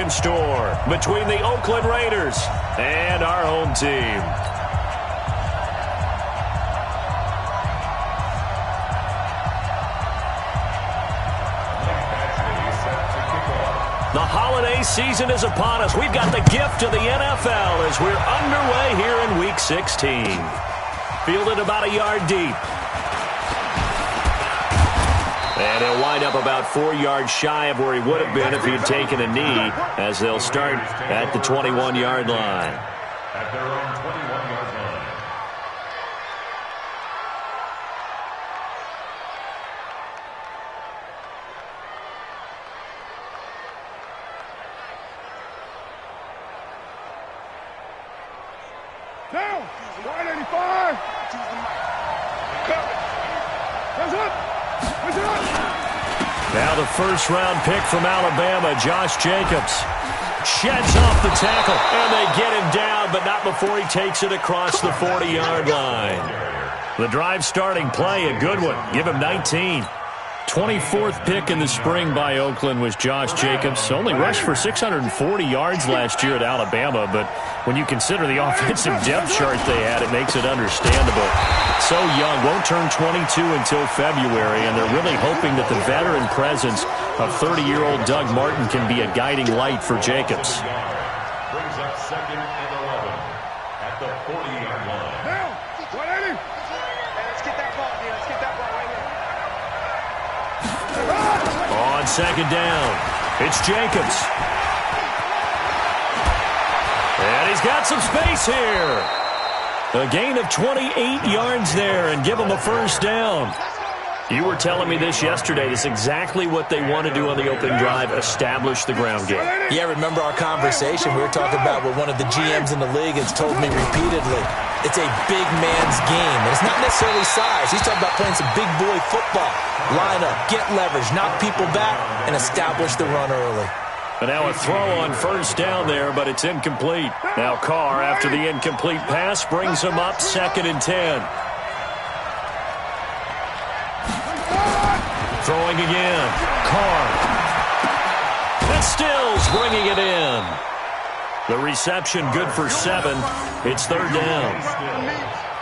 halftime score between the Oakland Raiders and our home team. The holiday season is upon us. We've got the gift of the NFL as we're underway here in Week 16. Fielded about a yard deep. And he'll wind up about 4 yards shy of where he would have been if he'd taken a knee, as they'll start at the 21-yard line. At their own 21-yard line. Down! 185! Hands up! Hands up! Now the first-round pick from Alabama, Josh Jacobs, sheds off the tackle, and they get him down, but not before he takes it across the 40-yard line. The drive starting play, a good one. Give him 19. 24th pick in the spring by Oakland was Josh Jacobs. Only rushed for 640 yards last year at Alabama, but when you consider the offensive depth chart they had, it makes it understandable. So young, won't turn 22 until February, and they're really hoping that the veteran presence of 30-year-old Doug Martin can be a guiding light for Jacobs. Brings up 2nd and 11 at the 40-yard line. Down! 180! Let's get that ball here. Let's get that ball right here. On second down, it's Jacobs. And he's got some space here. A gain of 28 yards there and give him a first down. You were telling me this yesterday. This is exactly what they want to do on the opening drive, establish the ground game. Yeah, remember our conversation? We were talking about what one of the GMs in the league has told me repeatedly. It's a big man's game. And it's not necessarily size. He's talking about playing some big boy football. Line up, get leverage, knock people back, and establish the run early. And now a throw on first down there, but it's incomplete. Now Carr, after the incomplete pass, brings him up 2nd and 10. Throwing again. Carr. And Stills bringing it in. The reception good for 7. It's 3rd down.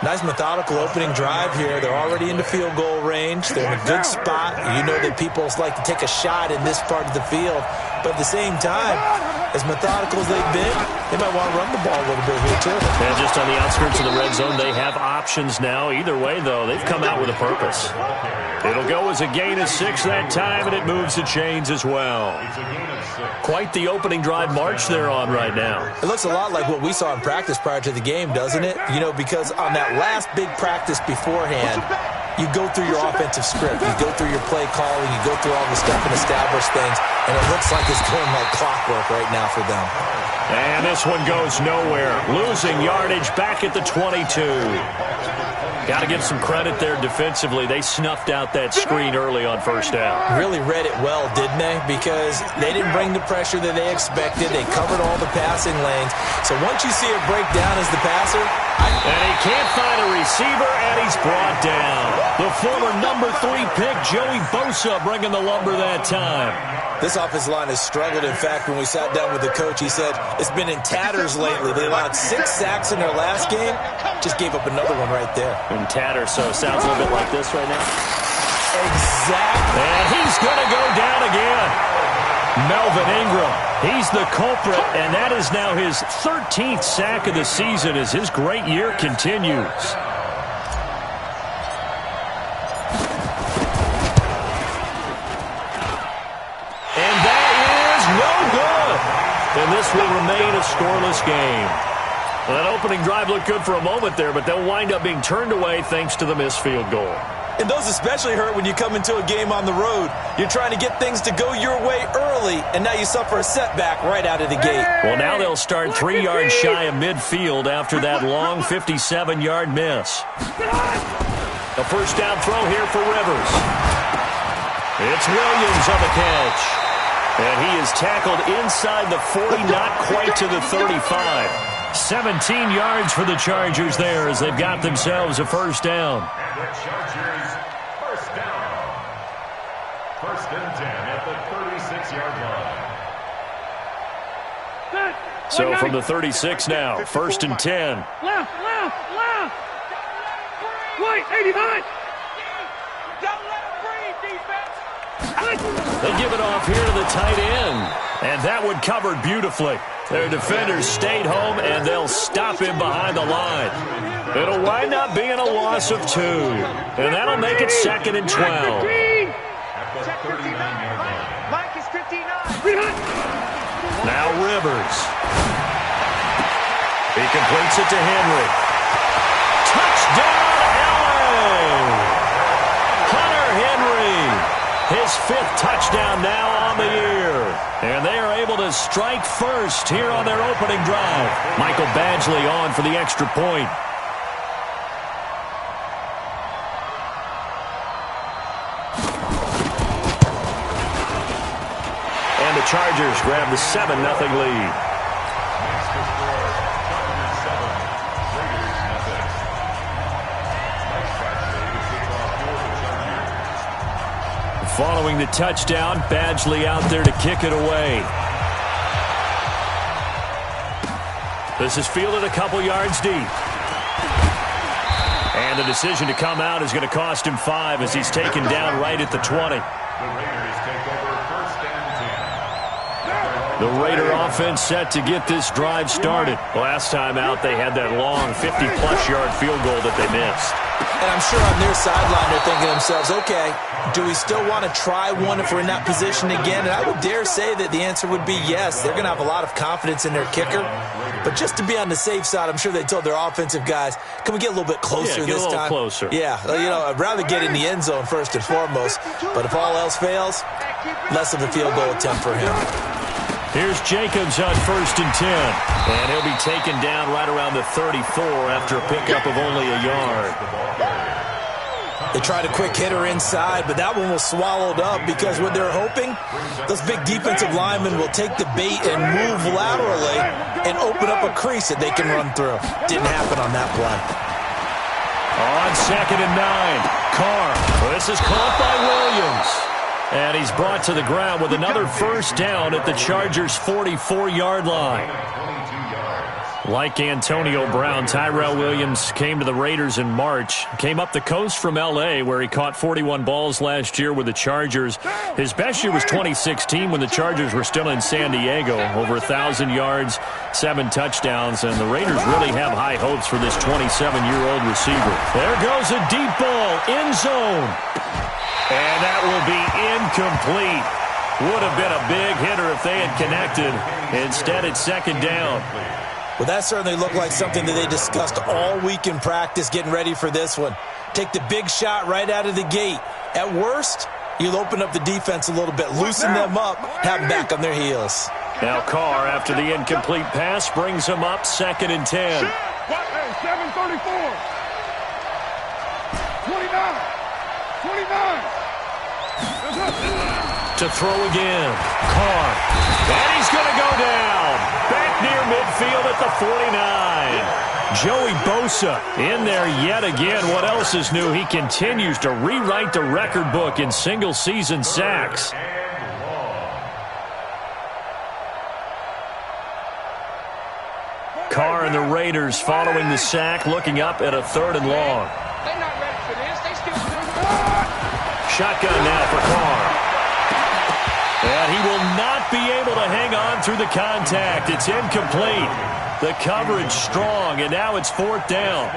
Nice methodical opening drive here. They're already into field goal range. They're in a good spot. You know that people like to take a shot in this part of the field. But at the same time, as methodical as they've been, they might want to run the ball a little bit here, too. And just on the outskirts of the red zone, they have options now. Either way, though, they've come out with a purpose. It'll go as a gain of 6 that time, and it moves the chains as well. Quite the opening drive march they're on right now. It looks a lot like what we saw in practice prior to the game, doesn't it? You know, because on that last big practice beforehand, you go through your offensive script. You go through your play calling. You go through all the stuff and establish things. And it looks like it's going like clockwork right now for them. And this one goes nowhere. Losing yardage back at the 22. Got to give some credit there defensively. They snuffed out that screen early on first down. Really read it well, didn't they? Because they didn't bring the pressure that they expected. They covered all the passing lanes. So once you see it break down as the passer, and he can't find a receiver, and he's brought down. The former number 3 pick, Joey Bosa, bringing the lumber that time. This offensive line has struggled. In fact, when we sat down with the coach, he said it's been in tatters lately. They allowed 6 sacks in their last game. Just gave up another one right there. In tatters, so it sounds a little bit like this right now. Exactly. And he's going to go down again. Melvin Ingram, he's the culprit, and that is now his 13th sack of the season as his great year continues. And that is no good. And this will remain a scoreless game. Well, that opening drive looked good for a moment there, but they'll wind up being turned away thanks to the missed field goal. And those especially hurt when you come into a game on the road. You're trying to get things to go your way early, and now you suffer a setback right out of the gate. Well, now they'll start 3 yards shy of midfield after that long 57-yard miss. A first down throw here for Rivers. It's Williams on the catch. And he is tackled inside the 40, not quite to the 35. 17 yards for the Chargers there as they've got themselves a first down. And the Chargers, first down. 1st and 10 at the 36-yard line. So from the 36 now, 1st and 10. Left, left, left. Right, 89. Don't let him breathe, defense. They give it off here to the tight end. And that one covered beautifully. Their defenders stayed home, and they'll stop him behind the line. It'll wind up being a loss of 2. And that'll make it 2nd and 12. Check 59. Mike is 59. Now Rivers. He completes it to Henry. Touchdown, LA! Hunter Henry. His 5th touchdown now on the year. And they are able to strike first here on their opening drive. Michael Badgley on for the extra point. And the Chargers grab the 7-0 lead. Following the touchdown, Badgley out there to kick it away. This is fielded a couple yards deep. And the decision to come out is going to cost him 5 as he's taken down right at the 20. The Raider offense set to get this drive started. Last time out, they had that long 50-plus yard field goal that they missed. And I'm sure on their sideline they're thinking to themselves, okay, do we still want to try one if we're in that position again? And I would dare say that the answer would be yes. They're going to have a lot of confidence in their kicker. But just to be on the safe side, I'm sure they told their offensive guys, can we get a little bit closer this time? Closer. Yeah, I'd rather get in the end zone first and foremost. But if all else fails, less of a field goal attempt for him. Here's Jacobs on 1st and 10. And he'll be taken down right around the 34 after a pickup of only a yard. They tried a quick hitter inside, but that one was swallowed up because what they're hoping, those big defensive linemen will take the bait and move laterally and open up a crease that they can run through. Didn't happen on that play. On 2nd and 9, Carr. This is caught by Williams. And he's brought to the ground with another first down at the Chargers' 44-yard line. Like Antonio Brown, Tyrell Williams came to the Raiders in March. Came up the coast from L.A., where he caught 41 balls last year with the Chargers. His best year was 2016 when the Chargers were still in San Diego. Over 1,000 yards, 7 touchdowns, and the Raiders really have high hopes for this 27-year-old receiver. There goes a deep ball, end zone. And that will be incomplete. Would have been a big hitter if they had connected. Instead, it's 2nd down. Well, that certainly looked like something that they discussed all week in practice getting ready for this one. Take the big shot right out of the gate. At worst, you'll open up the defense a little bit, loosen them up, have them back on their heels. Now Carr, after the incomplete pass, brings him up 2nd and 10. 7:34. 29. To throw again. Carr. And he's going to go down. Back near midfield at the 49. Joey Bosa in there yet again. What else is new? He continues to rewrite the record book in single-season sacks. Carr and the Raiders following the sack, looking up at a 3rd and long. They're not ready for this. They still Shotgun now for Carr. And he will not be able to hang on through the contact. It's incomplete. The coverage strong, and now it's 4th down.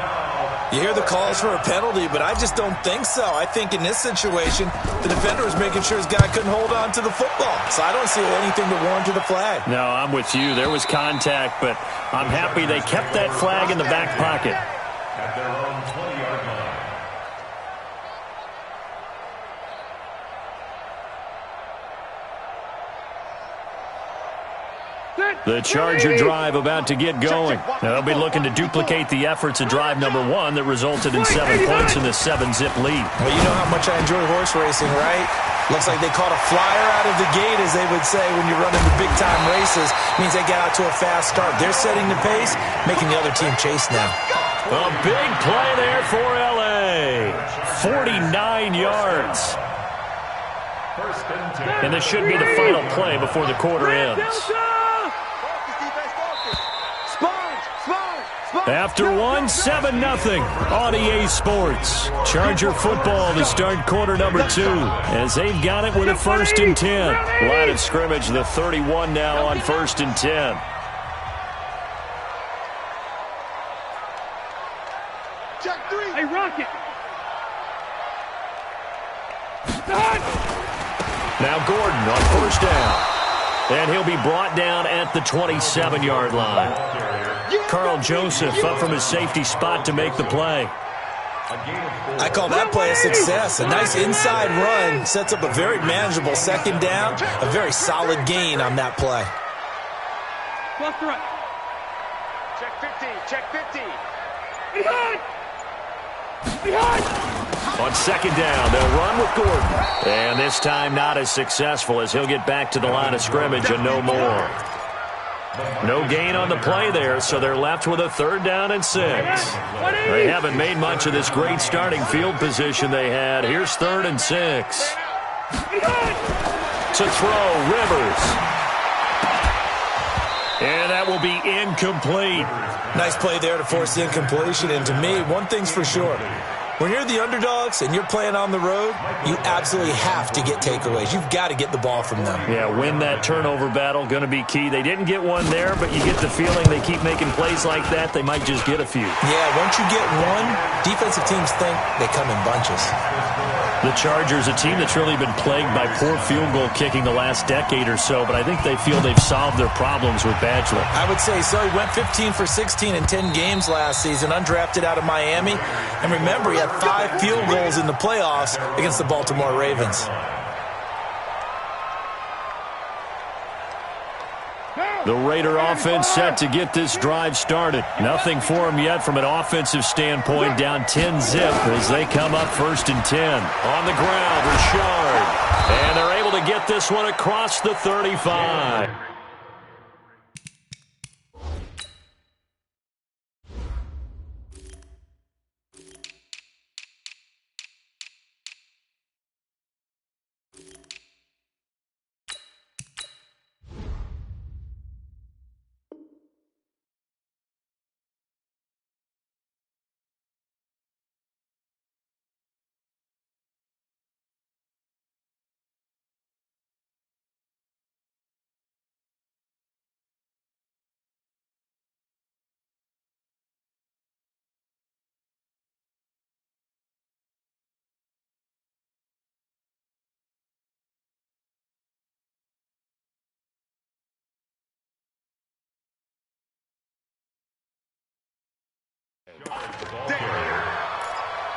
You hear the calls for a penalty, but I just don't think so. I think in this situation, the defender was making sure his guy couldn't hold on to the football. So I don't see anything to warrant to the flag. No, I'm with you. There was contact, but I'm happy they kept that flag in the back pocket. At their own 20-yard line. The Charger drive about to get going. Now, they'll be looking to duplicate the efforts of drive number 1 that resulted in 7 points in the 7-zip lead. Well, you know how much I enjoy horse racing, right? Looks like they caught a flyer out of the gate, as they would say when you're running the big-time races. Means they get out to a fast start. They're setting the pace, making the other team chase now. A big play there for L.A. 49 yards. And this should be the final play before the quarter ends. After one, 7-0 on EA Sports. Charger football to start quarter number 2 as they've got it with a 1st and 10. Line of scrimmage, the 31 now on 1st and 10. Hey, Rocket. Now Gordon on 1st down. And he'll be brought down at the 27-yard line. Carl Joseph up from his safety spot to make the play. I call that play a success. A nice inside run sets up a very manageable 2nd down. A very solid gain on that play. Left, right. Check 50. Check 50. Behind. Behind. On 2nd down, they'll run with Gordon. And this time not as successful as he'll get back to the line of scrimmage and no more. No gain on the play there, so they're left with a 3rd down and 6. They haven't made much of this great starting field position they had. Here's 3rd and 6. To throw, Rivers. And that will be incomplete. Nice play there to force the incompletion. And to me, one thing's for sure. When you're the underdogs and you're playing on the road, you absolutely have to get takeaways. You've got to get the ball from them. Yeah, win that turnover battle, going to be key. They didn't get one there, but you get the feeling they keep making plays like that, they might just get a few. Yeah, once you get one, defensive teams think they come in bunches. The Chargers, a team that's really been plagued by poor field goal kicking the last decade or so, but I think they feel they've solved their problems with Badgley. I would say so. He went 15 for 16 in 10 games last season, undrafted out of Miami. And remember, he had 5 field goals in the playoffs against the Baltimore Ravens. The Raider offense set to get this drive started. Nothing for them yet from an offensive standpoint, down 10-zip as they come up 1st and 10. On the ground, Richard. And they're able to get this one across the 35.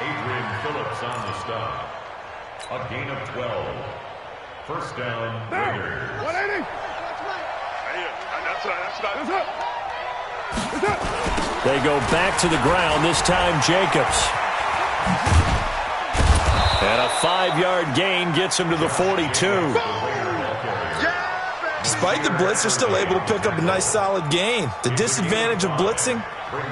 Adrian Phillips on the stop. A gain of 12. 1st down, Raiders. 180. That's up. They go back to the ground, this time Jacobs. And a 5-yard gain gets him to the 42. Despite the blitz, they're still able to pick up a nice solid gain. The disadvantage of blitzing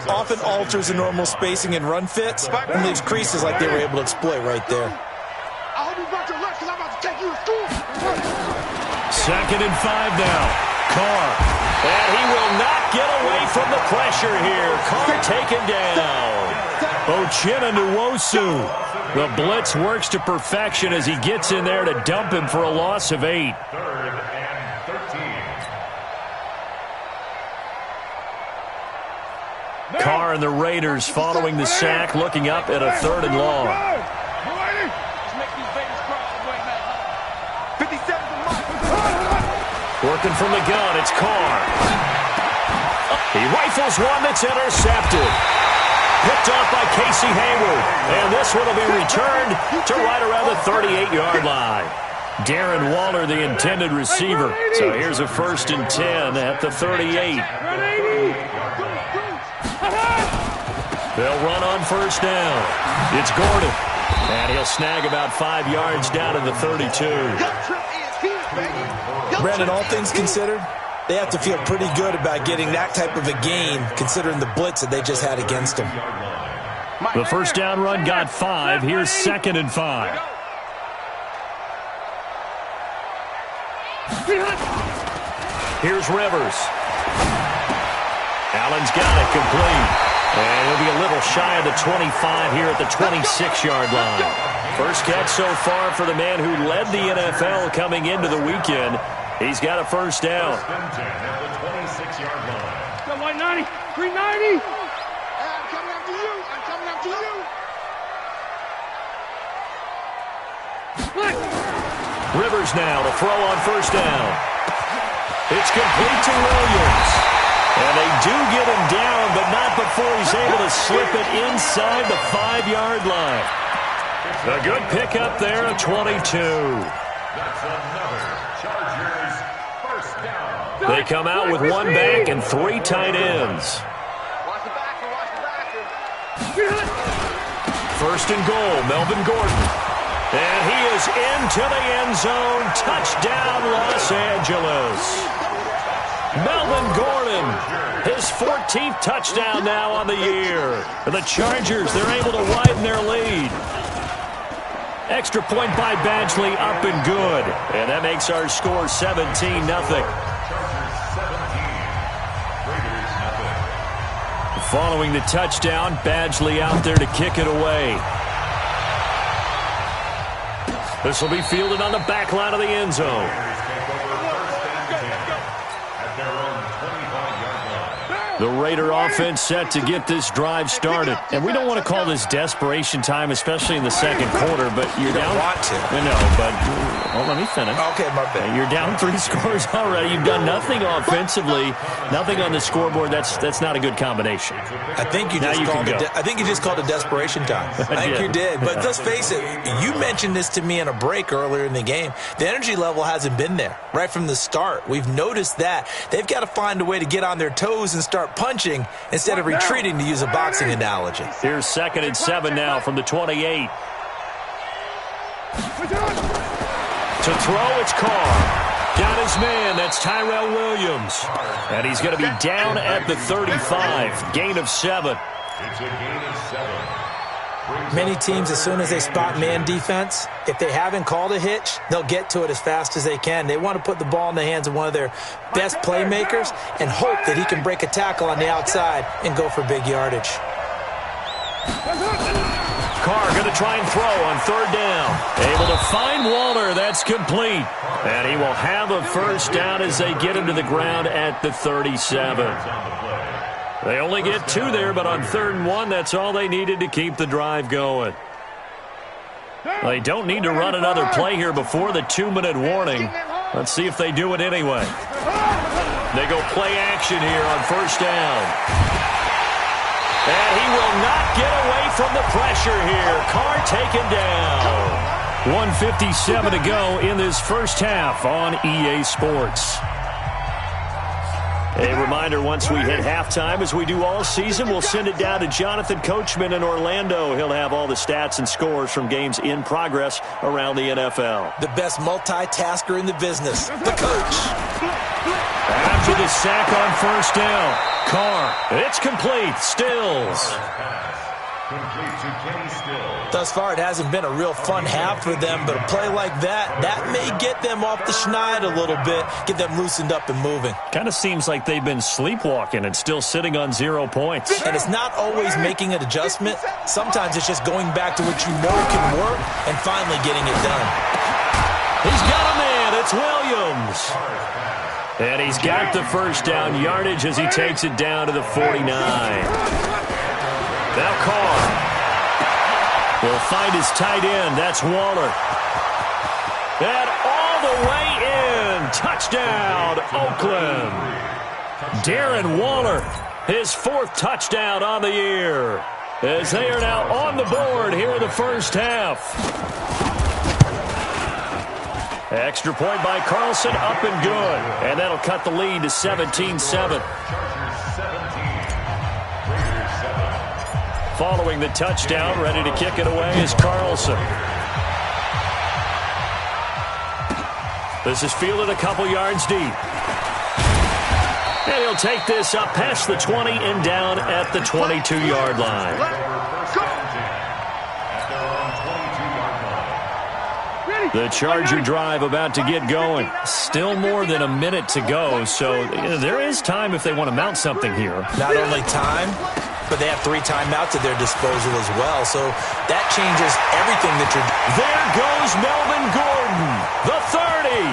often alters the normal spacing and run fits and leaves creases like they were able to exploit right there. I hope you brought your lunch because I'm about to take you to school. 2nd and 5 now. Carr. And he will not get away from the pressure here. Carr taken down. Uchenna Nwosu. The blitz works to perfection as he gets in there to dump him for a loss of 8. 3rd and 13. Carr and the Raiders following the sack, looking up at a 3rd and long. Working from the gun, it's Carr. He rifles one that's intercepted. Picked off by Casey Hayward. And this one will be returned to right around the 38-yard line. Darren Waller, the intended receiver. So here's a 1st and 10 at the 38. They'll run on 1st down. It's Gordon. And he'll snag about 5 yards down to the 32. Brandon, all things considered, they have to feel pretty good about getting that type of a gain considering the blitz that they just had against them. The 1st down run got 5. Here's 2nd and 5. Here's Rivers. Allen's got it complete. And he'll be a little shy of the 25 here at the 26-yard line. First catch so far for the man who led the NFL coming into the weekend. He's got a first down. First and 10 at the 26-yard line. Got 190, 390. I'm coming after you. I'm coming after you. Split. Rivers now to throw on first down. It's complete to Williams. And they do get him down, but not before he's able to slip it inside the 5-yard line. A good pickup there at 22. That's another Chargers first down. They come out with one back and 3 tight ends. Watch the backer. Watch the backer. First and goal, Melvin Gordon. And he is into the end zone. Touchdown, Los Angeles. Melvin Gordon, his 14th touchdown now on the year. And the Chargers, they're able to widen their lead. Extra point by Badgley, up and good. And that makes our score 17-0. Chargers 17. Raiders 0. Following the touchdown, Badgley out there to kick it away. This will be fielded on the back line of the end zone. The Raider offense set to get this drive started. And we don't want to call this desperation time, especially in the second quarter, but you're down. You don't want to. No, but well, let me finish. Okay, my bad. You're down 3 scores already. You've done nothing offensively, nothing on the scoreboard. That's not a good combination. I think you just called it desperation time. I think you did. But let's face it, you mentioned this to me in a break earlier in the game. The energy level hasn't been there right from the start. We've noticed that. They've got to find a way to get on their toes and start punching instead of retreating, to use a boxing analogy. Here's 2nd and 7 now from the 28. To throw, it's Carr. Got his man, that's Tyrell Williams. And he's going to be down at the 35. Gain of 7. It's a gain of 7. Many teams, as soon as they spot man defense, if they haven't called a hitch, they'll get to it as fast as they can. They want to put the ball in the hands of one of their best playmakers and hope that he can break a tackle on the outside and go for big yardage. Carr going to try and throw on 3rd down. Able to find Waller. That's complete. And he will have a first down as they get him to the ground at the 37. They only get 2 there, but on 3rd and 1, that's all they needed to keep the drive going. They don't need to run another play here before the 2-minute warning. Let's see if they do it anyway. They go play action here on 1st down. And he will not get away from the pressure here. Carr taken down. 1:57 to go in this first half on EA Sports. A reminder, once we hit halftime, as we do all season, we'll send it down to Jonathan Coachman in Orlando. He'll have all the stats and scores from games in progress around the NFL. The best multitasker in the business, the coach. After the sack on 1st down, Carr, it's complete, Stills. Complete to Kenny Stills. Thus far, it hasn't been a real fun half for them, but a play like that may get them off the schneid a little bit, get them loosened up and moving. Kind of seems like they've been sleepwalking and still sitting on 0 points. And it's not always making an adjustment. Sometimes it's just going back to what you know can work and finally getting it done. He's got a man. It's Williams. And he's got the first down yardage as he takes it down to the 49. Now Carr will find his tight end. That's Waller. And all the way in. Touchdown, Oakland. Darren Waller, his 4th touchdown on the year, as they are now on the board here in the first half. Extra point by Carlson, up and good. And that'll cut the lead to 17-7. Following the touchdown, ready to kick it away is Carlson. This is fielded a couple yards deep. And he'll take this up past the 20 and down at the 22-yard line. The Charger drive about to get going. Still more than a minute to go, so there is time if they want to mount something here. Not only time, but they have 3 timeouts at their disposal as well, so that changes everything that you're doing. There goes Melvin Gordon, the 30,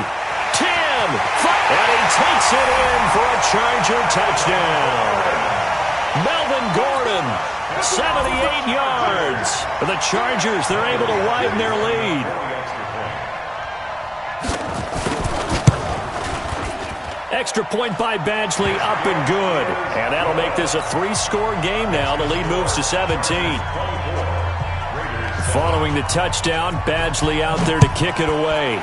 10, 5, and he takes it in for a Charger touchdown. Melvin Gordon, 78 yards. The Chargers, they're able to widen their lead. Extra point by Badgley, up and good. And that'll make this a 3-score game now. The lead moves to 17. Following the touchdown, Badgley out there to kick it away.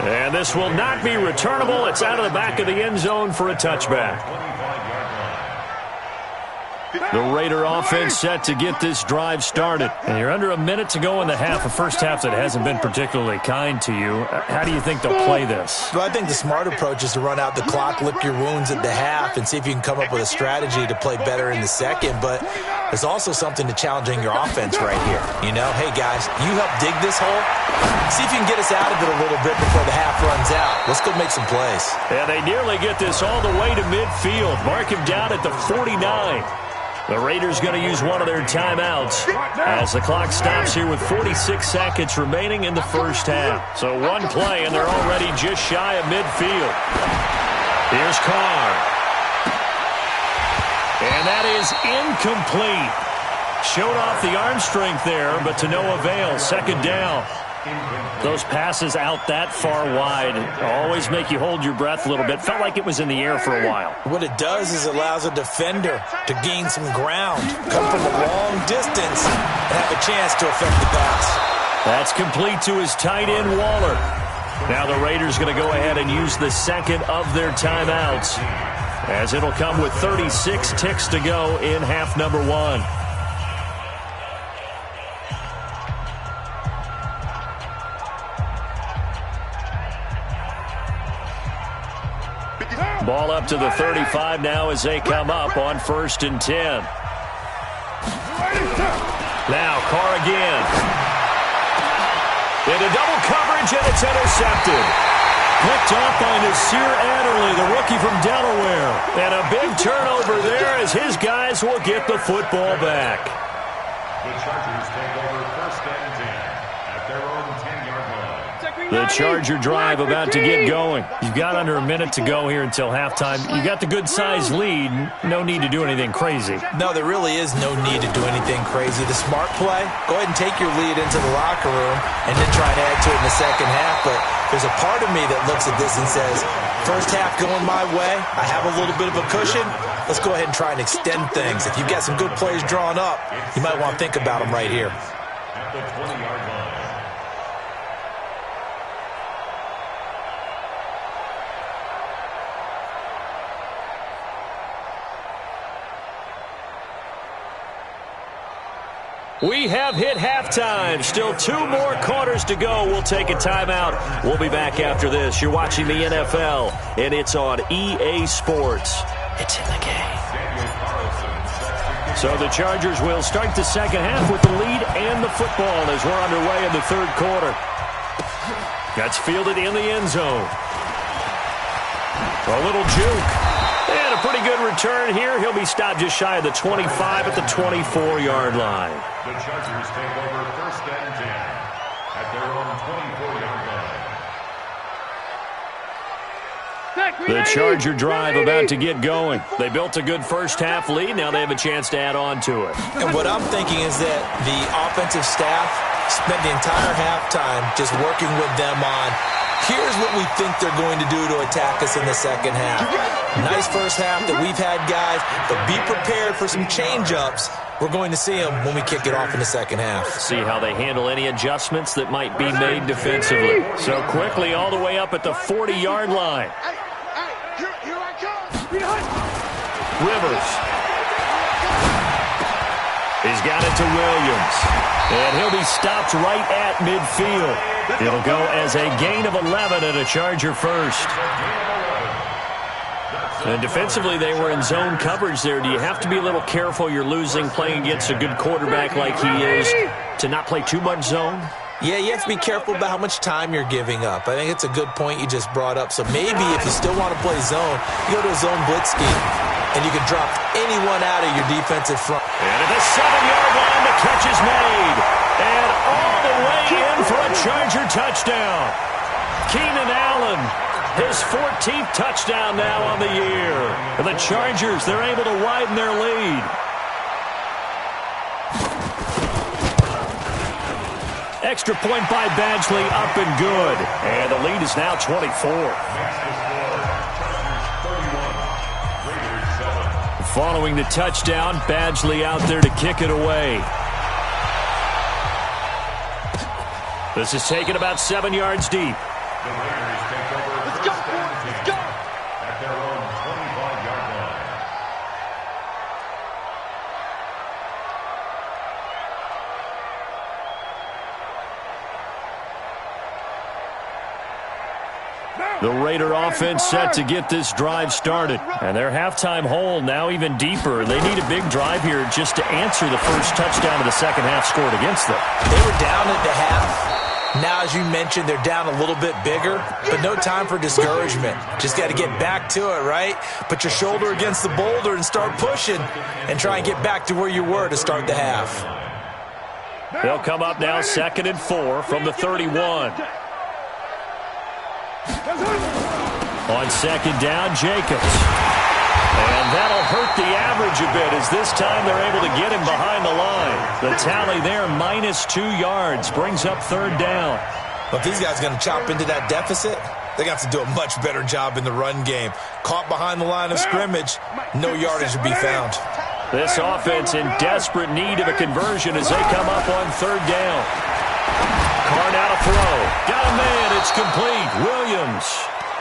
And this will not be returnable. It's out of the back of the end zone for a touchback. The Raider offense set to get this drive started. And you're under a minute to go in the half, a first half that hasn't been particularly kind to you. How do you think they'll play this? Well, I think the smart approach is to run out the clock, lick your wounds at the half, and see if you can come up with a strategy to play better in the second. But there's also something to challenging your offense right here. You know, hey, guys, you help dig this hole. See if you can get us out of it a little bit before the half runs out. Let's go make some plays. And they nearly get this all the way to midfield. Mark him down at the 49. The Raiders going to use one of their timeouts as the clock stops here with 46 seconds remaining in the first half. So one play, and they're already just shy of midfield. Here's Carr. And that is incomplete. Showed off the arm strength there, but to no avail. Second down. Those passes out that far wide always make you hold your breath a little bit. Felt like it was in the air for a while. What it does is it allows a defender to gain some ground, come from a long distance, and have a chance to affect the pass. That's complete to his tight end, Waller. Now the Raiders going to go ahead and use the second of their timeouts, as it'll come with 36 ticks to go in half number 1. Ball up to the 35 now as they come up on 1st and 10. Now Carr again. Into double coverage, and it's intercepted. Picked off by Nasir Adderley, the rookie from Delaware. And a big turnover there as his guys will get the football back. The Chargers take over 1st and 10 at their own 10-yard line. The Charger drive about to get going. You've got under a minute to go here until halftime. You've got the good-sized lead. No need to do anything crazy. No, there really is no need to do anything crazy. The smart play, go ahead and take your lead into the locker room and then try and add to it in the second half. But there's a part of me that looks at this and says, first half going my way, I have a little bit of a cushion. Let's go ahead and try and extend things. If you've got some good plays drawn up, you might want to think about them right here. At the 20-yard line. We have hit halftime. Still 2 more quarters to go. We'll take a timeout. We'll be back after this. You're watching the NFL, and it's on EA Sports. It's in the game. So the Chargers will start the second half with the lead and the football as we're underway in the 3rd quarter. That's fielded in the end zone. A little juke. And a pretty good return here. He'll be stopped just shy of the 25 at the 24-yard line. The Chargers take over 1st and 10 at their own 24-yard line. The Charger drive about to get going. They built a good first half lead. Now they have a chance to add on to it. And what I'm thinking is that the offensive staff spent the entire halftime just working with them on, here's what we think they're going to do to attack us in the second half. Nice first half that we've had, guys, but be prepared for some change-ups. We're going to see them when we kick it off in the second half. See how they handle any adjustments that might be made defensively. So quickly all the way up at the 40-yard line. Here I come. Rivers. He's got it to Williams. And he'll be stopped right at midfield. It'll go as a gain of 11 and a Charger first. And defensively, they were in zone coverage there. Do you have to be a little careful? You're losing playing against a good quarterback like he is to not play too much zone? Yeah, you have to be careful about how much time you're giving up. I think it's a good point you just brought up. So maybe if you still want to play zone, you go to a zone blitz scheme, and you can drop anyone out of your defensive front. And at the 7-yard line, the catch is made. And all the way in for a Charger touchdown. Keenan Allen, his 14th touchdown now on the year. And the Chargers, they're able to widen their lead. Extra point by Badgley, up and good. And the lead is now 24. Following the touchdown, Badgley out there to kick it away. This is taken about 7 yards deep. Let's go, boys. Let's go. At their own 25-yard line. The Raider offense set to get this drive started. And their halftime hole now even deeper. They need a big drive here just to answer the first touchdown of the second half scored against them. They were down at the half. Now, as you mentioned, they're down a little bit bigger, but no time for discouragement. Just got to get back to it, right? Put your shoulder against the boulder and start pushing and try and get back to where you were to start the half. They'll come up now 2nd and 4 from the 31. On 2nd down, Jacobs. And that'll hurt the average a bit as this time they're able to get him behind the line. The tally there, -2 yards, brings up 3rd down. But if these guys are going to chop into that deficit, they got to do a much better job in the run game. Caught behind the line of scrimmage, no yardage to be found. This offense in desperate need of a conversion as they come up on 3rd down. Carr now to throw. Got a man. It's complete. Williams.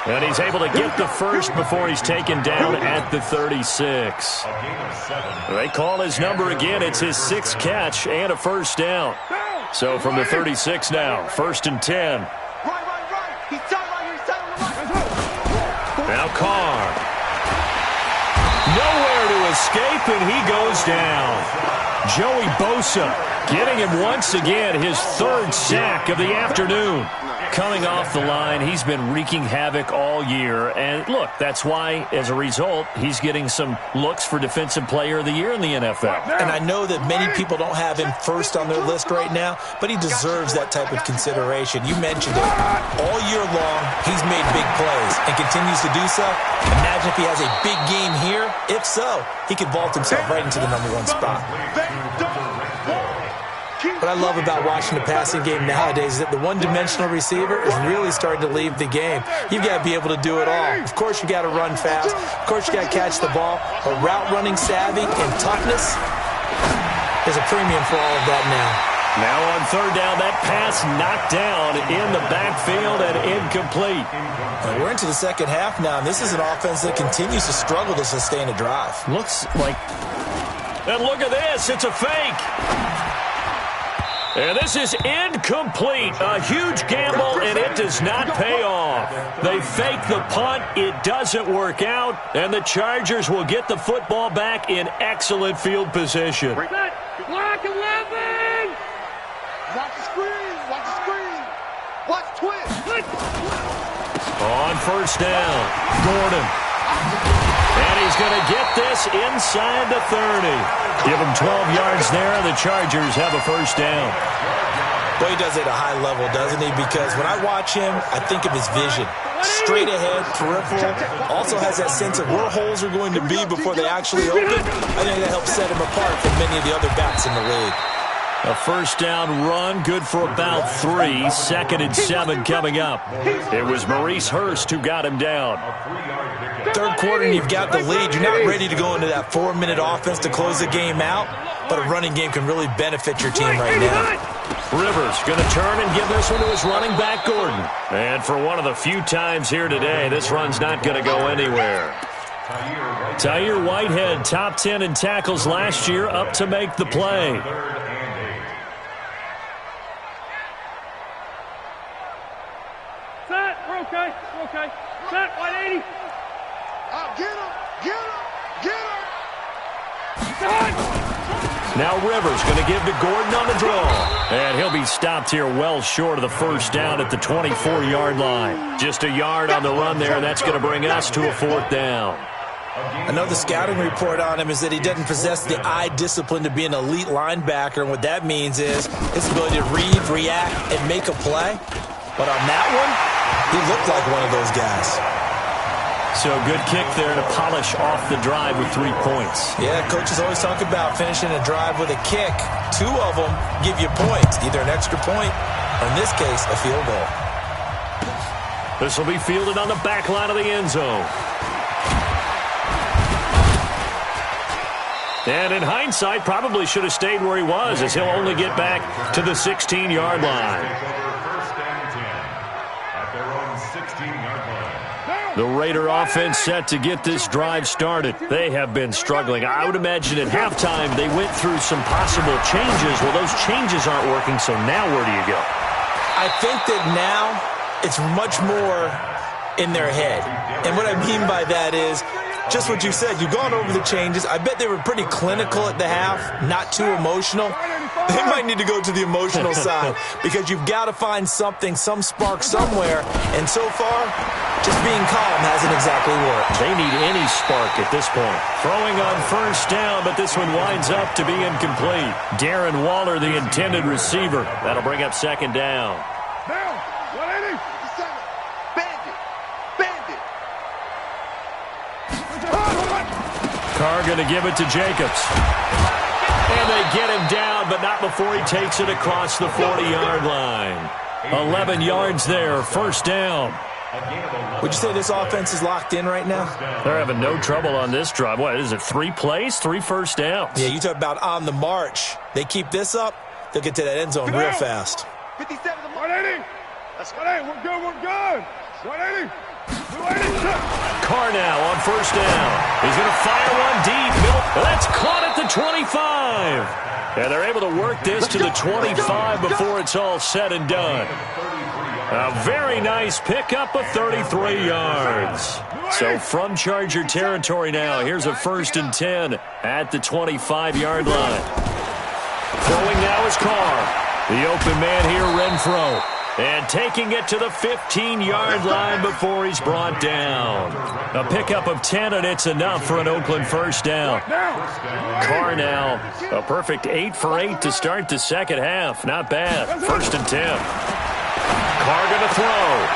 And he's able to get the first before he's taken down at the 36. They call his number again. It's his 6th catch and a first down. So from the 36 now, 1st and 10. Right. He's tight right here. He's tight on the right. Now Carr. Nowhere to escape, and he goes down. Joey Bosa getting him once again his 3rd sack of the afternoon. Coming off the line, he's been wreaking havoc all year. And look, that's why, as a result, he's getting some looks for Defensive Player of the Year in the NFL. And I know that many people don't have him first on their list right now, but he deserves that type of consideration. You mentioned it. All year long, he's made big plays and continues to do so. Imagine if he has a big game here. If so, he could vault himself right into the #1 spot. What I love about watching the passing game nowadays is that the one-dimensional receiver is really starting to leave the game. You've got to be able to do it all. Of course, you got to run fast. Of course, you got to catch the ball. But route running savvy and toughness is a premium for all of that now. Now on 3rd down, that pass knocked down in the backfield and incomplete. And we're into the second half now, and this is an offense that continues to struggle to sustain a drive. Looks like... And look at this. It's a fake. And this is incomplete. A huge gamble, and it does not pay off. They fake the punt. It doesn't work out, and the Chargers will get the football back in excellent field position. Block 11! Watch the screen. Watch the screen. Watch twist. On 1st down, Gordon. And he's going to get this inside the 30. Give him 12 yards there, and the Chargers have a first down. Well, he does it at a high level, doesn't he? Because when I watch him, I think of his vision. Straight ahead, peripheral. Also has that sense of where holes are going to be before they actually open. I think that helps set him apart from many of the other backs in the league. A first down run, good for about 3. 2nd and 7 coming up. It was Maurice Hurst who got him down. 3rd quarter and you've got the lead. You're not ready to go into that 4-minute offense to close the game out, but a running game can really benefit your team right now. Rivers going to turn and give this one to his running back, Gordon. And for one of the few times here today, this run's not going to go anywhere. Tahir Whitehead, top 10 in tackles last year, up to make the play. Set, we're okay. Set, 180. Get him. Set. Now Rivers going to give to Gordon on the draw. And he'll be stopped here well short of the first down at the 24-yard line. Just a yard on the run there, and that's going to bring us to a fourth down. Another scouting report on him is that he doesn't possess the eye discipline to be an elite linebacker, and what that means is his ability to read, react, and make a play. But on that one, he looked like one of those guys. So good kick there to polish off the drive with 3 points. Yeah, coaches always talk about finishing a drive with a kick. 2 of them give you points, either an extra point or, in this case, a field goal. This will be fielded on the back line of the end zone. And in hindsight, probably should have stayed where he was, as he'll only get back to the 16-yard line. The Raider offense set to get this drive started. They have been struggling. I would imagine at halftime they went through some possible changes. Well, those changes aren't working, so now where do you go? I think that now it's much more in their head. And what I mean by that is just what you said. You've gone over the changes. I bet they were pretty clinical at the half, not too emotional. They might need to go to the emotional side because you've got to find something, some spark somewhere. And so far, just being calm hasn't exactly worked. They need any spark at this point. Throwing on first down, but this one winds up to be incomplete. Darren Waller, the intended receiver. That'll bring up second down. Down. 180. Bandit. Bandit. Carr going to give it to Jacobs. And they get him down, but not before he takes it across the 40-yard line. 11 yards there, first down. Would you say this offense is locked in right now? They're having no trouble on this drive. What is it, 3 plays, 3 first downs? Yeah, you talk about on the march. They keep this up, they'll get to that end zone real fast. 57 to 180. That's 180. We're good. We're good. 180. 280. Carr now on first down. He's going to fire one deep. That's caught at the 25. And they're able to work this to the 25 before it's all said and done. A very nice pickup of 33 yards. So from Charger territory now, here's a 1st and 10 at the 25-yard line. Throwing now is Carr. The open man here, Renfro. And taking it to the 15-yard line before he's brought down. A pickup of 10, and it's enough for an Oakland first down. Carr now, a perfect 8 for 8 to start the second half. Not bad. 1st and 10. Carr going to throw.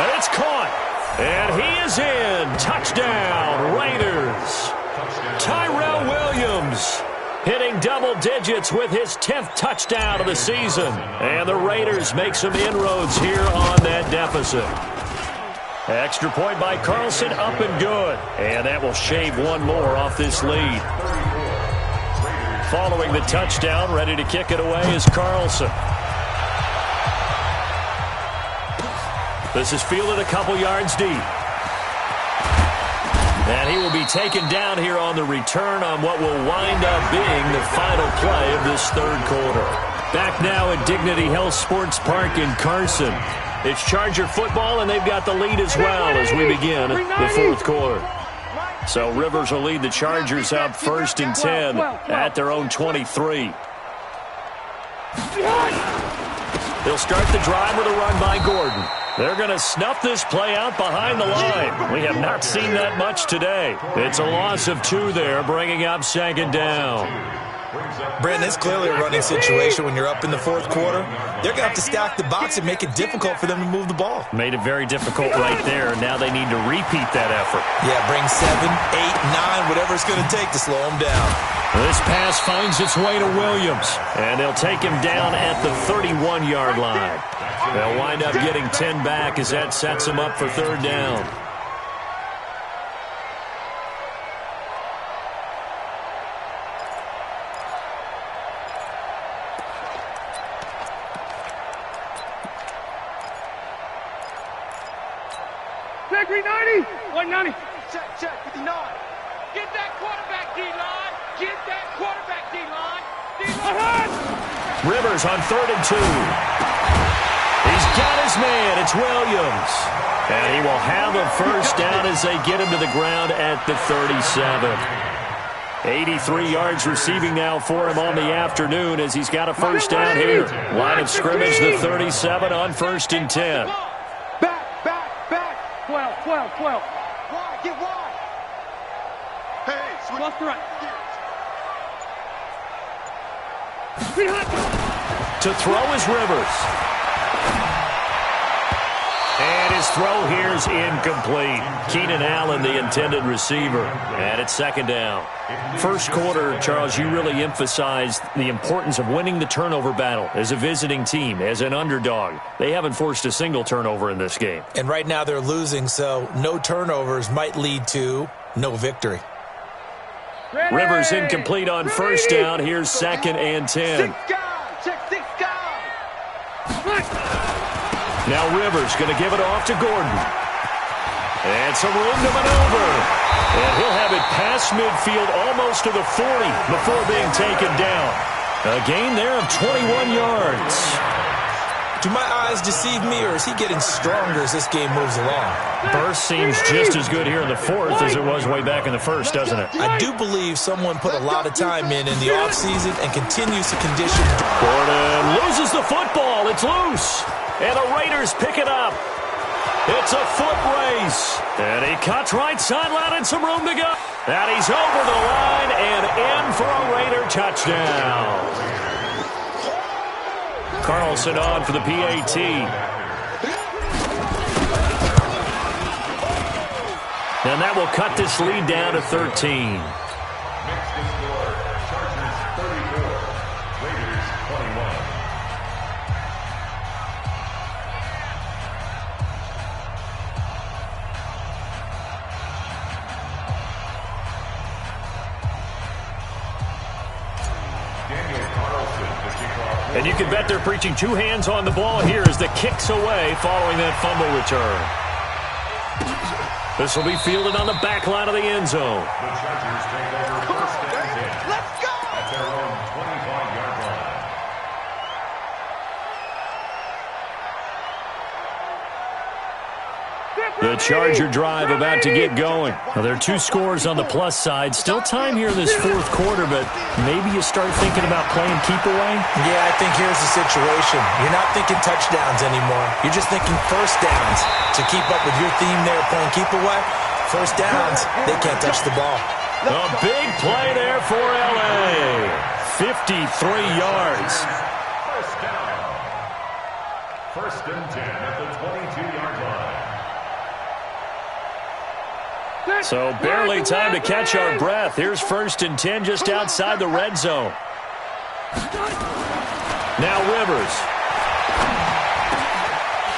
And it's caught. And he is in. Touchdown, Raiders. Tyrell Williams hitting double digits with his 10th touchdown of the season. And the Raiders make some inroads here on that deficit. Extra point by Carlson, up and good. And that will shave one more off this lead. Following the touchdown, ready to kick it away is Carlson. This is fielded a couple yards deep. And he will be taken down here on the return on what will wind up being the final play of this third quarter. Back now at Dignity Health Sports Park in Carson. It's Charger football, and they've got the lead as well as we begin the fourth quarter. So Rivers will lead the Chargers up 1st and 10 at their own 23. They'll start the drive with a run by Gordon. They're going to snuff this play out behind the line. We have not seen that much today. It's a loss of 2 there, bringing up second down. Brandon, it's clearly a running situation when you're up in the fourth quarter. They're going to have to stack the box and make it difficult for them to move the ball. Made it very difficult right there. Now they need to repeat that effort. Yeah, bring 7, 8, 9, whatever it's going to take to slow them down. This pass finds its way to Williams, and they'll take him down at the 31-yard line. They'll wind up getting 10 back as that sets them up for third down. Check 390. 190. check, 59. Get that quarterback, D-line. Get that quarterback, D-line. Rivers on 3rd and 2. He's got his man. It's Williams. And he will have a first down as they get him to the ground at the 37. 83 yards receiving now for him on the afternoon as he's got a first down here. Line of scrimmage, the 37 on 1st and 10. Back. 12. Wide, get wide. Hey, switch left to right. To throw is Rivers. And his throw here is incomplete. Keenan Allen, the intended receiver. And it's 2nd down. First quarter, Charles, you really emphasized the importance of winning the turnover battle as a visiting team, as an underdog. They haven't forced a single turnover in this game. And right now they're losing, so no turnovers might lead to no victory. Rivers incomplete on first down. Here's 2nd and 10. Six guys. Now Rivers going to give it off to Gordon. And some room to maneuver. And he'll have it past midfield almost to the 40 before being taken down. A gain there of 21 yards. Do my eyes deceive me, or is he getting stronger as this game moves along? Burst seems just as good here in the 4th as it was way back in the 1st, doesn't it? I do believe someone put a lot of time in the offseason and continues to condition. Gordon loses the football. It's loose. And the Raiders pick it up. It's a foot race. And he cuts right sideline and some room to go. And he's over the line and in for a Raider touchdown. Carlson on for the PAT. And that will cut this lead down to 13. And you can bet they're preaching 2 hands on the ball here as the kick's away following that fumble return. This will be fielded on the back line of the end zone. The Chargers take over 1st and 10. Let's go. At their own 25-yard line. The Charger drive about to get going. Now, there are 2 scores on the plus side. Still time here in this 4th quarter, but maybe you start thinking about playing keep away? Yeah, I think here's the situation. You're not thinking touchdowns anymore. You're just thinking first downs. To keep up with your theme there, playing keep away, first downs, they can't touch the ball. A big play there for L.A. 53 yards. First down. 1st and 10 at the 22-yard line. So barely time to catch our breath. Here's 1st and 10 just outside the red zone. Now Rivers.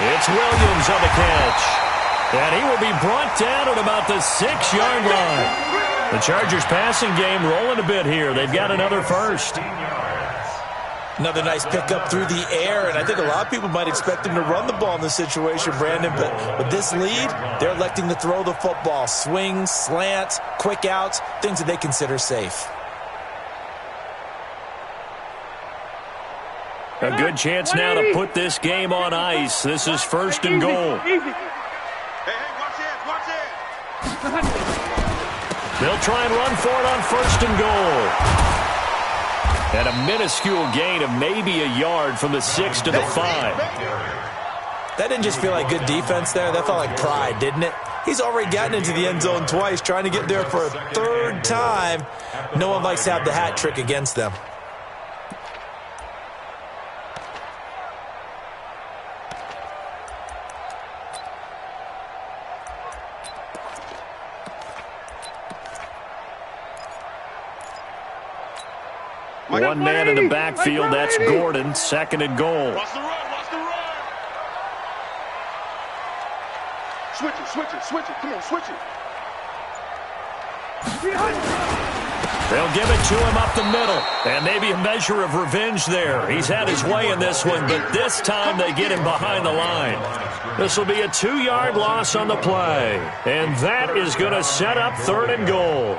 It's Williams on the catch. And he will be brought down at about the 6-yard line. The Chargers passing game rolling a bit here. They've got another first. Another nice pickup through the air, and I think a lot of people might expect him to run the ball in this situation, Brandon, but with this lead, they're electing to throw the football. Swings, slants, quick outs, things that they consider safe. A good chance now to put this game on ice. This is 1st and goal. Hey, watch it. They'll try and run for it on 1st and goal. And a minuscule gain of maybe a yard from the 6 to the 5. That didn't just feel like good defense there. That felt like pride, didn't it? He's already gotten into the end zone twice, trying to get there for a 3rd time. No one likes to have the hat trick against them. One man in the backfield, that's Gordon, 2nd and goal. Watch the run. Switch it. Come on, switch it. They'll give it to him up the middle. And maybe a measure of revenge there. He's had his way in this one, but this time they get him behind the line. This will be a 2-yard loss on the play. And that is going to set up 3rd and goal.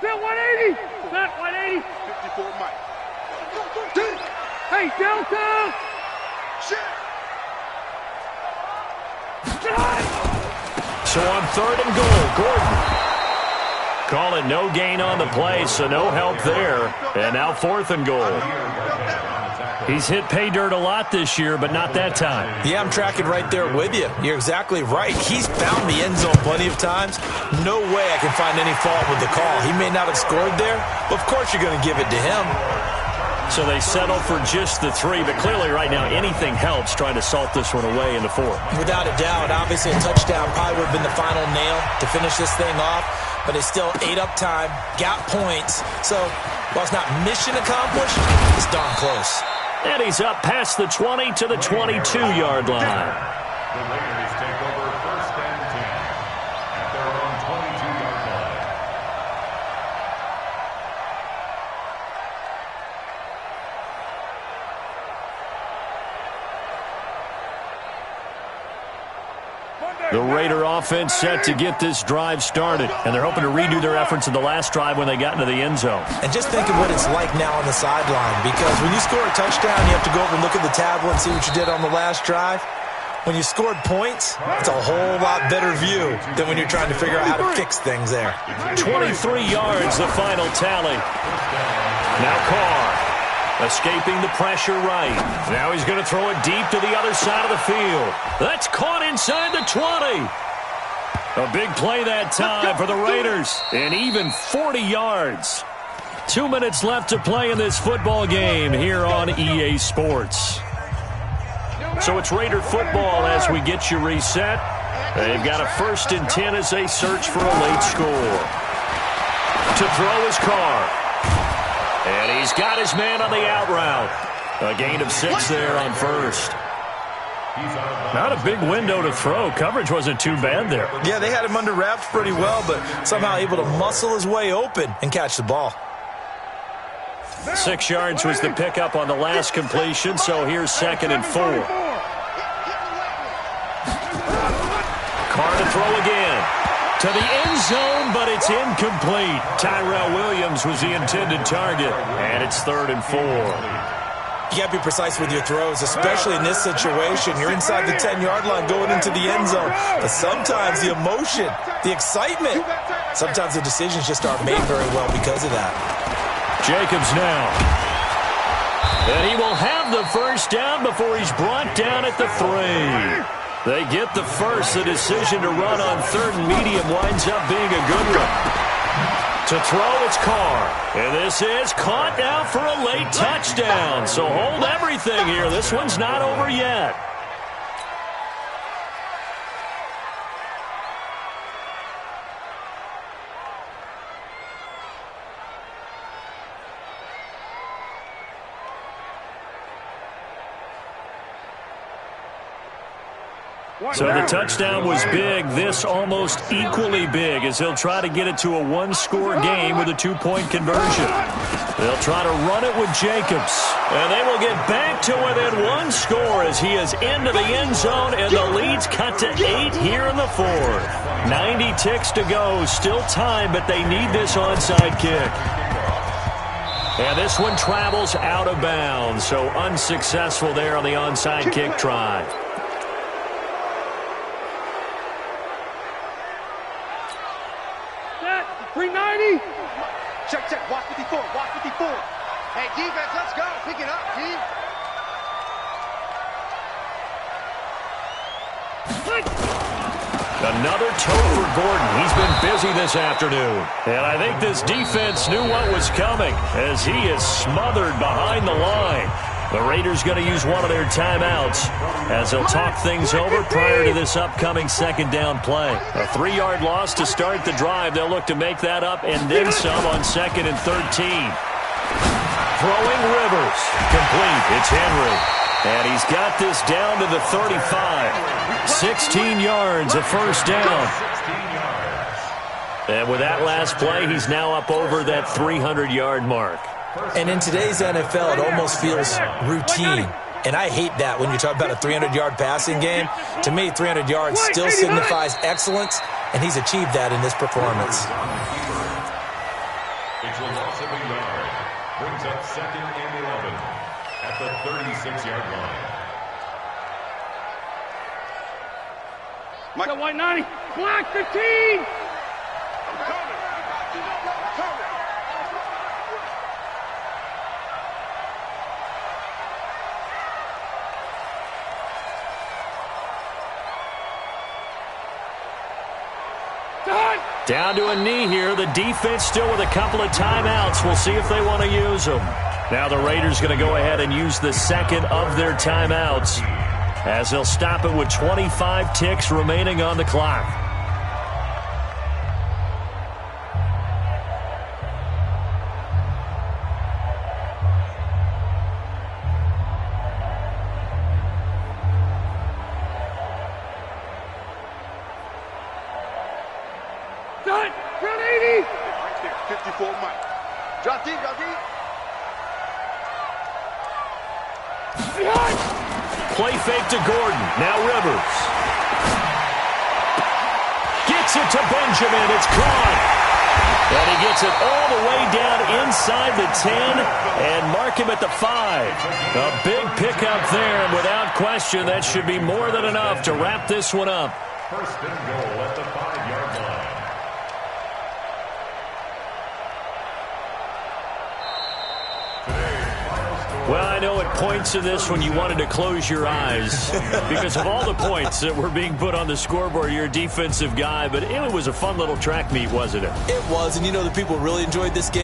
Set 180. Set 180. 54 Mike. Hey, Delta. Shit. So on 3rd and goal, Gordon. Call it no gain on the play, so no help there. And now 4th and goal. He's hit pay dirt a lot this year, but not that time. Yeah, I'm tracking right there with you. You're exactly right. He's found the end zone plenty of times. No way I can find any fault with the call. He may not have scored there, but of course you're going to give it to him. So they settle for just the 3, but clearly right now anything helps trying to salt this one away in the 4th. Without a doubt, obviously a touchdown probably would have been the final nail to finish this thing off, but it's still ate up time, got points. So while it's not mission accomplished, it's darn close. And he's up past the 20 to the 22-yard line. The Raiders take over 1st and 10 at their own 22-yard line. The Raider offense set to get this drive started, and they're hoping to redo their efforts in the last drive when they got into the end zone. And just think of what it's like now on the sideline, because when you score a touchdown, you have to go over and look at the tablet and see what you did on the last drive. When you scored points, it's a whole lot better view than when you're trying to figure out how to fix things there. 23 yards, the final tally. Now Carr. Escaping the pressure right. Now he's going to throw it deep to the other side of the field. That's caught inside the 20. A big play that time for the Raiders. And even 40 yards. 2 minutes left to play in this football game here on EA Sports. So it's Raider football as we get you reset. They've got a 1st and 10 as they search for a late score. To throw is Carr. And he's got his man on the out route. A gain of 6 there on 1st. Not a big window to throw. Coverage wasn't too bad there. Yeah, they had him under wraps pretty well, but somehow able to muscle his way open and catch the ball. 6 yards was the pickup on the last completion, so here's 2nd and 4. Carr to throw again. To the end zone, but it's incomplete. Tyrell Williams was the intended target, and it's 3rd and 4. You got to be precise with your throws, especially in this situation. You're inside the 10-yard line going into the end zone. But sometimes the emotion, the excitement, sometimes the decisions just aren't made very well because of that. Jacobs now. And he will have the 1st down before he's brought down at the 3. They get the 1st. The decision to run on 3rd and medium winds up being a good one. To throw, it's Carr. And this is caught now for a late touchdown. So hold everything here. This one's not over yet. So the touchdown was big. This almost equally big as he'll try to get it to a 1-score game with a 2-point conversion. They'll try to run it with Jacobs. And they will get back to within 1 score as he is into the end zone, and the lead's cut to 8 here in the 4th. 90 ticks to go. Still time, but they need this onside kick. And this one travels out of bounds, so unsuccessful there on the onside kick try. Check. Watch 54. Watch 54. Hey, defense, let's go. Pick it up, team. Another toe for Gordon. He's been busy this afternoon. And I think this defense knew what was coming as he is smothered behind the line. The Raiders going to use one of their timeouts as they'll talk things over prior to this upcoming 2nd down play. A 3-yard loss to start the drive. They'll look to make that up and then some on 2nd and 13. Throwing Rivers. Complete. It's Henry. And he's got this down to the 35. 16 yards, a 1st down. And with that last play, he's now up over that 300-yard mark. And in today's NFL, it almost feels routine. And I hate that when you talk about a 300-yard passing game. To me, 300 yards still signifies excellence, and he's achieved that in this performance. It's a loss of a yard. Brings up 2nd and 11 at the 36-yard line. Michael White 90. Block 15. Down to a knee here. The defense still with a couple of timeouts. We'll see if they want to use them. Now the Raiders going to go ahead and use the second of their timeouts as they'll stop it with 25 ticks remaining on the clock. Done. Ground 80. Right there, 54 Mike. Drop deep, drop deep. Behind. Play fake to Gordon. Now Rivers. Gets it to Benjamin. It's caught. And he gets it all the way down inside the 10 and mark him at the 5. A big pickup there, and without question, that should be more than enough to wrap this one up. First and goal at the 5-yard line. Well, I know at points in this one you wanted to close your eyes because of all the points that were being put on the scoreboard. You're a defensive guy, but it was a fun little track meet, wasn't it? It was, and you know the people really enjoyed this game.